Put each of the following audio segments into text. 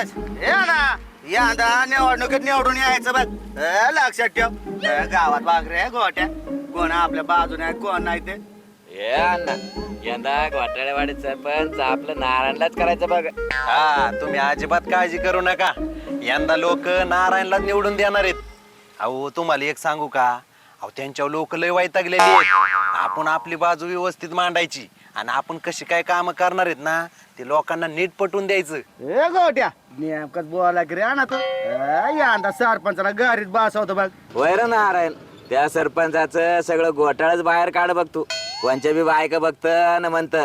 सुरेश या ना यंदा निवडणुकीत निवडून यायचं बघ लक्षात ठेव गावात वागरे गोट्या कोण आपल्या बाजूने आहेत कोण नाही ते हे अण्णा यंदा घोटाळेवाडी सरपंच आपलं नारायणलाच करायचं बघ. हा तुम्ही अजिबात काळजी करू नका. यंदा लोक नारायणला निवडून देणार आहेत. अहो तुम्हाला एक सांगू का, अहो त्यांच्यावर लोक लय वैतागलेली आहेत. आपण आपली बाजू व्यवस्थित मांडायची आणि आपण कशी काय काम करणार आहेत ना ते लोकांना नीट पटवून द्यायचं. ए गोट्या नेमकंच बोला की रे ना तू यंदा सरपंचाला गाडीत बसवतो बघ. वैर नारायण त्या सरपंचाचं सगळं घोटाळच बाहेर काढ बघ तू. कोणच्या बी बायका बघत न म्हणत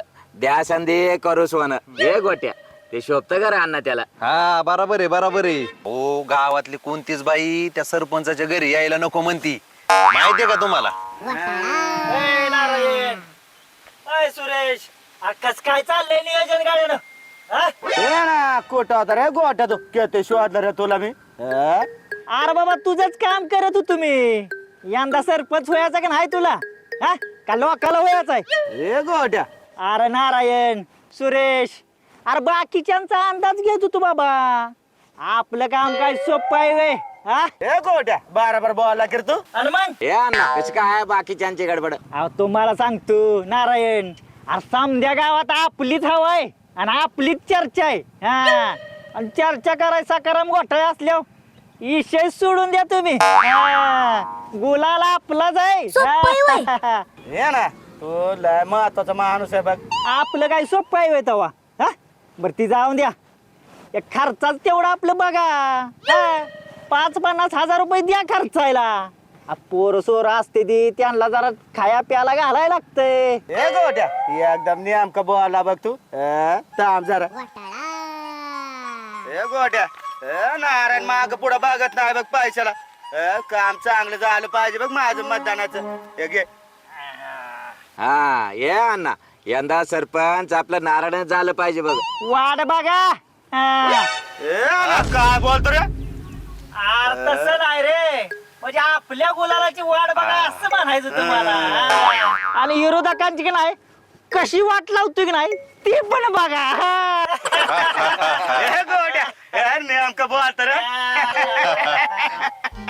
द्या संधी करू सोनं. हे गोट्या ते शोभत का रे अण्णा त्याला. हा बरोबर आहे बरोबर आहे. हो गावातली कोणतीच बाई त्या सरपंचाच्या घरी यायला नको म्हणती. माहितीये का तुम्हाला. नारायण अय सुरेश कस काय चाललंय नियोजन गाडीनं. ए ना कुठं होता रे गोट्या तू किती शोधलं रे तुला मी अरे बाबा तुझंच काम करत होतो तुम्ही. यंदा सरपंच व्हायचा का नाही तुला हा का लोकाला व्हायचा आहे. ए गोट्या अरे नारायण सुरेश अरे बाकीच्यांचा अंदाज घेत होतो बाबा. आपलं काम काय सोपं आहे वे हा. ए गोट्या बरोबर बोला की रे तू. आणि मग हे अण्णा कशी काय बाकीच्यांची गडबड. अहो तुम्हाला सांगतो नारायण अरे समध्या गावात आपलीच हवाय आणि आपलीच चर्चा आहे हा. आणि चर्चा कराय सकाराम घोटाळे असल्यावर विषय सोडून द्या तुम्ही गुलाला आपलाच आहे हा. ये ना तू लय महत्वाचा माणूस आहे बघ. आपलं काय सोपं आहे तेव्हा हा. बरं ती जाऊन द्या एक खर्चाच तेवढं आपलं बघा हा. 50-50 हजार रुपये द्या खर्चायला. पोर सोर असते ती त्यांना जरा खाया प्याला घालायला लागतंय. ए गोट्या एकदम नेमका बोला बघ तू थांब जरा. ए गोट्या नारायण माग पुढं बघत नाही बघ पैशाला. काम चांगलं झालं पाहिजे बघ माझं मतदानाचं. हे घे. हा हे अण्णा यंदा सरपंच आपलं नारायण झालं पाहिजे बघ. वाट बघा हा. ए काय बोलतो रे. अरे तसं नाही रे म्हणजे आपल्या गुलालाची वाट बघा असं म्हणायचं तुम्हाला हा. आणि विरोधकांची की नाही कशी वाट लावतो की नाही ती पण बघा हा. ए गोट्या नेमकं बोलतो रे.